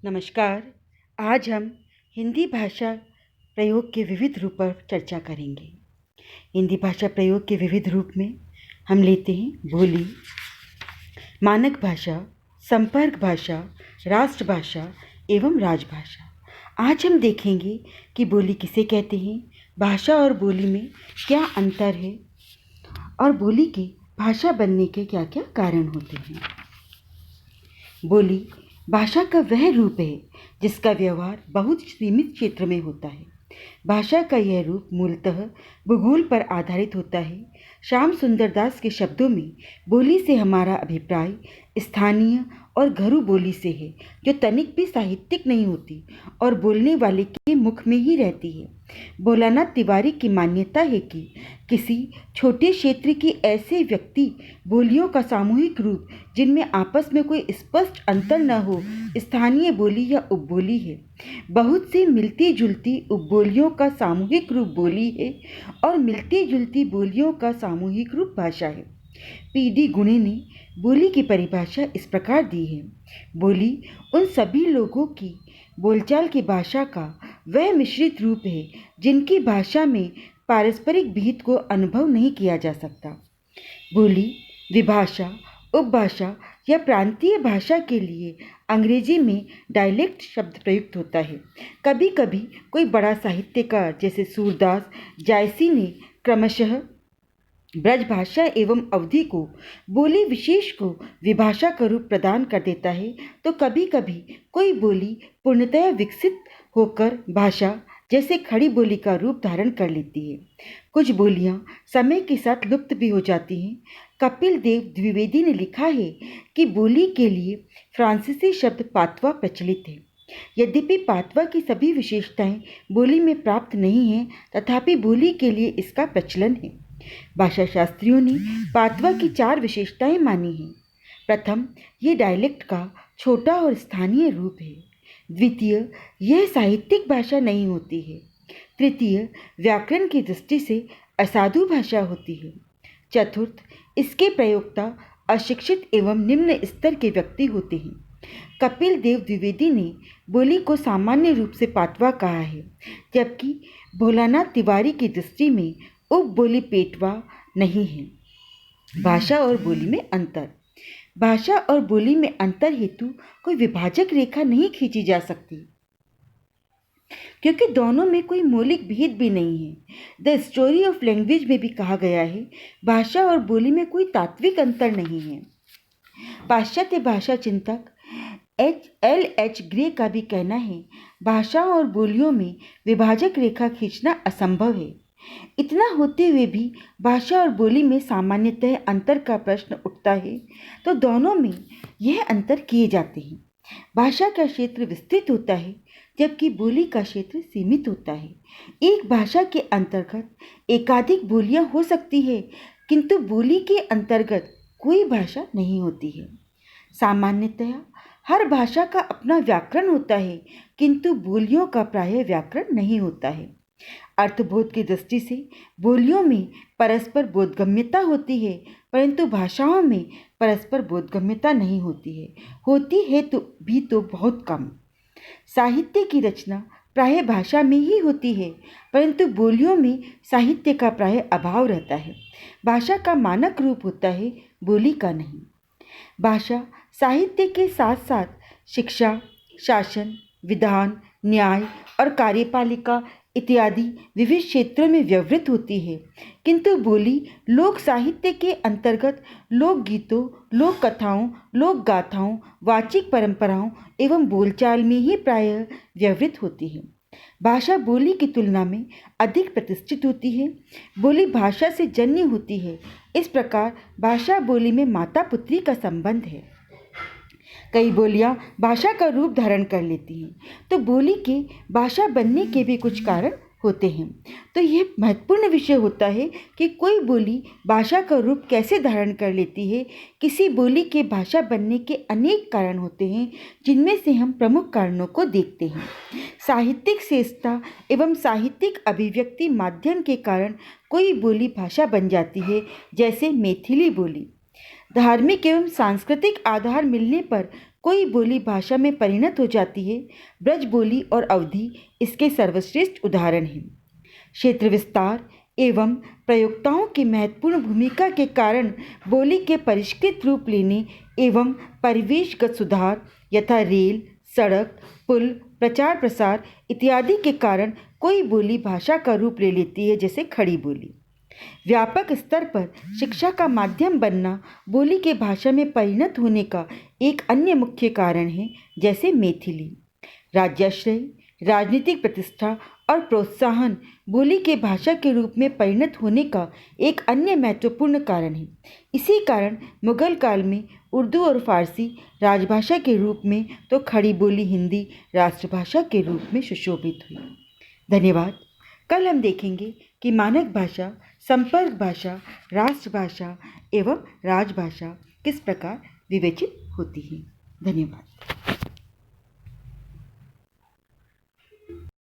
नमस्कार। आज हम हिंदी भाषा प्रयोग के विविध रूप पर चर्चा करेंगे। हिंदी भाषा प्रयोग के विविध रूप में हम लेते हैं बोली, मानक भाषा, संपर्क भाषा, राष्ट्रभाषा एवं राजभाषा। आज हम देखेंगे कि बोली किसे कहते हैं, भाषा और बोली में क्या अंतर है और बोली के भाषा बनने के क्या क्या कारण होते हैं। बोली भाषा का वह रूप है जिसका व्यवहार बहुत सीमित क्षेत्र में होता है। भाषा का यह रूप मूलतः भूगोल पर आधारित होता है। श्याम सुंदर दास के शब्दों में बोली से हमारा अभिप्राय स्थानीय और घरू बोली से है, जो तनिक भी साहित्यिक नहीं होती और बोलने वाले के मुख में ही रहती है। भोलानाथ तिवारी की मान्यता है कि किसी छोटे क्षेत्र की ऐसे व्यक्ति बोलियों का सामूहिक रूप जिनमें आपस में कोई स्पष्ट अंतर न हो स्थानीय बोली या उपबोली है। बहुत सी मिलती जुलती उपबोलियों का सामूहिक रूप बोली है और मिलती जुलती बोलियों का सामूहिक रूप भाषा है। पी.डी. गुणे ने बोली की परिभाषा इस प्रकार दी है: बोली उन सभी लोगों की बोलचाल की भाषा का वह मिश्रित रूप है जिनकी भाषा में पारस्परिक भेद को अनुभव नहीं किया जा सकता। बोली विभाषा, उपभाषा या प्रांतीय भाषा के लिए अंग्रेजी में डायलेक्ट शब्द प्रयुक्त होता है। कभी कभी कोई बड़ा साहित्यकार जैसे सूरदास, जायसी ने क्रमशः ब्रज भाषा एवं अवधि को बोली विशेष को विभाषा का रूप प्रदान कर देता है, तो कभी कभी कोई बोली पूर्णतया विकसित होकर भाषा जैसे खड़ी बोली का रूप धारण कर लेती है। कुछ बोलियां समय के साथ लुप्त भी हो जाती हैं। कपिल देव द्विवेदी ने लिखा है कि बोली के लिए फ्रांसीसी शब्द पातवा प्रचलित है। यद्यपि पातवा की सभी विशेषताएं बोली में प्राप्त नहीं हैं, तथापि बोली के लिए इसका प्रचलन है। भाषा शास्त्रियों ने पातवा की 4 विशेषताएं मानी हैं। प्रथम, ये डायलेक्ट का छोटा और स्थानीय रूप है। द्वितीय, यह साहित्यिक भाषा नहीं होती है। तृतीय, व्याकरण की दृष्टि से असाधु भाषा होती है। चतुर्थ, इसके प्रयोक्ता अशिक्षित एवं निम्न स्तर के व्यक्ति होते हैं। कपिल देव द्विवेदी ने बोली को सामान्य रूप से पातवा कहा है, जबकि भोलानाथ तिवारी की दृष्टि में उपबोली पेटवा नहीं है। भाषा और बोली में अंतर। भाषा और बोली में अंतर हेतु कोई विभाजक रेखा नहीं खींची जा सकती, क्योंकि दोनों में कोई मौलिक भेद भी नहीं है। द स्टोरी ऑफ लैंग्वेज में भी कहा गया है, भाषा और बोली में कोई तात्विक अंतर नहीं है। पाश्चात्य भाषा चिंतक L.H. ग्रे का भी कहना है, भाषा और बोलियों में विभाजक रेखा खींचना असंभव है। इतना होते हुए भी भाषा और बोली में सामान्यतः अंतर का प्रश्न उठता है, तो दोनों में यह अंतर किए जाते हैं। भाषा का क्षेत्र विस्तृत होता है, जबकि बोली का क्षेत्र सीमित होता है। एक भाषा के अंतर्गत एकाधिक बोलियां हो सकती है, किंतु बोली के अंतर्गत कोई भाषा नहीं होती है। सामान्यतः हर भाषा का अपना व्याकरण होता है, किंतु बोलियों का प्रायः व्याकरण नहीं होता है। अर्थबोध की दृष्टि से बोलियों में परस्पर बोधगम्यता होती है, परंतु भाषाओं में परस्पर बोधगम्यता नहीं होती है तो बहुत कम। साहित्य की रचना प्रायः भाषा में ही होती है, परंतु बोलियों में साहित्य का प्रायः अभाव रहता है। भाषा का मानक रूप होता है, बोली का नहीं। भाषा साहित्य के साथ साथ शिक्षा, शासन, विधान, न्याय और कार्यपालिका इत्यादि विविध क्षेत्रों में व्यवहृत होती है, किंतु बोली लोक साहित्य के अंतर्गत लोकगीतों, लोक कथाओं, लोक गाथाओं, वाचिक परंपराओं एवं बोलचाल में ही प्रायः व्यवहृत होती है। भाषा बोली की तुलना में अधिक प्रतिष्ठित होती है। बोली भाषा से जन्य होती है। इस प्रकार भाषा बोली में माता पुत्री का संबंध है। कई बोलियां भाषा का रूप धारण कर लेती हैं, तो बोली के भाषा बनने के भी कुछ कारण होते हैं। तो यह महत्वपूर्ण विषय होता है कि कोई बोली भाषा का रूप कैसे धारण कर लेती है। किसी बोली के भाषा बनने के अनेक कारण होते हैं, जिनमें से हम प्रमुख कारणों को देखते हैं। साहित्यिक श्रेष्ठता एवं साहित्यिक अभिव्यक्ति माध्यम के कारण कोई बोली भाषा बन जाती है, जैसे मैथिली बोली। धार्मिक एवं सांस्कृतिक आधार मिलने पर कोई बोली भाषा में परिणत हो जाती है। ब्रज बोली और अवधी इसके सर्वश्रेष्ठ उदाहरण हैं। क्षेत्र विस्तार एवं प्रयोक्ताओं की महत्वपूर्ण भूमिका के कारण बोली के परिष्कृत रूप लेने एवं परिवेशगत सुधार यथा रेल, सड़क, पुल, प्रचार प्रसार इत्यादि के कारण कोई बोली भाषा का रूप ले लेती है, जैसे खड़ी बोली। व्यापक स्तर पर शिक्षा का माध्यम बनना बोली के भाषा में परिणत होने का एक अन्य मुख्य कारण है, जैसे मैथिली। राज्याश्रय, राजनीतिक प्रतिष्ठा और प्रोत्साहन बोली के भाषा के रूप में परिणत होने का एक अन्य महत्वपूर्ण कारण है। इसी कारण मुगल काल में उर्दू और फारसी राजभाषा के रूप में तो खड़ी बोली हिंदी राष्ट्रभाषा के रूप में सुशोभित हुई। धन्यवाद। कल हम देखेंगे कि मानक भाषा, संपर्क भाषा, राष्ट्रभाषा एवं राजभाषा किस प्रकार विवेचित होती है। धन्यवाद।